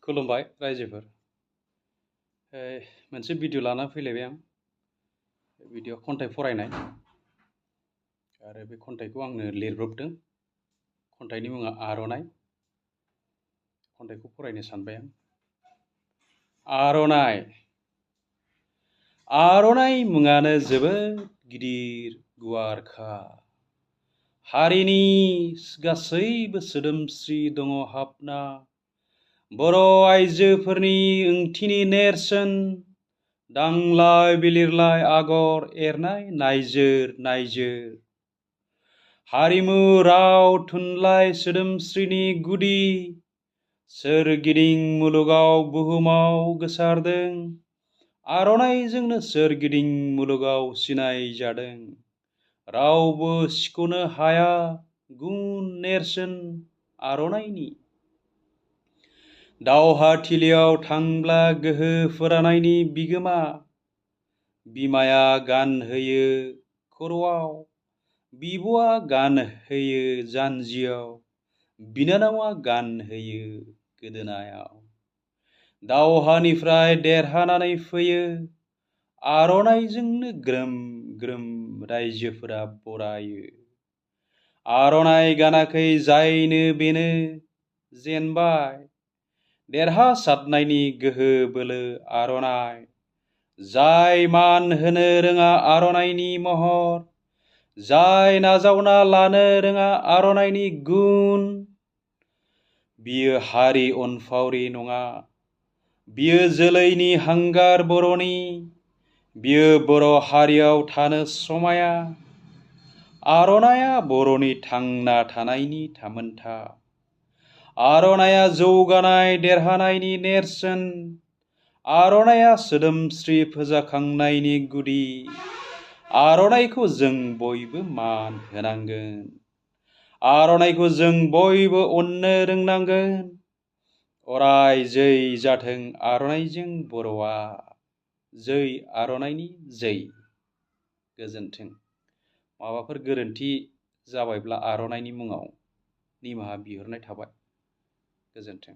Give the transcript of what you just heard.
खुलुमबाय रायजोफोर। मोनसे भिडिअ लाना फैलायबाय आं। भिडिअ खन्थाइ फरायनाय आरो बे खन्थाइखौ आंनो लिरब्रबदों। खन्थाइनि मुङा आर'नाइ। खन्थाइखौ फरायनो सानबाय आं। आर'नाइ। आर'नाइ मुङानो जोबोद गिदिर गुवारखा। हारिनि गासैबो सोदोमस्रि दङ हाबना। बर' आइजोफोरनि ओंथिनि नेरसोन। दांलाय बिलिरलाय आगर एरनाय नायजोर नायजोर। हारिमु राव थुनलाइ सोदोमस्रिनि गुदि। सोरगिदिं मुलुगाव बुहुमाव गोसारदों। आर'नाइजोंनो सोरगिदिं मुलुगाव सिनाय जादों। रावबो सिख'नो हाया गुन नेरसोन आर'नाइनि। दावहाथिलियाव थांब्ला गोहो फोरानायनि बिगोमा। बिमाया गानहोयो खर'आव, बिब'आ गानहोयो जानजियाव, बिनानावा गानहोयो गोदोनायाव। दावहानिफ्राय देरहानानै फैयो आर'नाइजोंनो ग्रोम ग्रोम रायजोफोरा बरायो। आर'नाइ गानाखै जायनो बेनो जेनबाय। देरहासारनायनि गोहो बोलो आर'नाइ। जाय मान होनो रोङा आर'नाइनि महर, जाय नाजावना लानो रोङा आर'नाइनि गुन, बियो हारि अनफावरि नङा। बियो जोलैनि हांगार बर'नि। बियो बर' हारियाव थानो समाया। आर'नाइया बर'नि थांना थानायनि थामोनथा। आर'नाइया जौगानाय देरहानायनि नेरसोन। आर'नाइया सोदोमस्रि फोजाखांनायनि गुदि। आर'नाइखौ जों बयबो मान होनांगोन। आर'नाइखौ जों बयबो अननो रोंनांगोन। अराय जै जाथों आर'नाइजों बर'आ। जै आर'नाइनि जै। गोजोन्थों। माबाफोर गोरोन्थि जाबायब्ला आर'नाइनि मुङाव निमाहा बिहरनाय थाबाय। गोजोन्थों।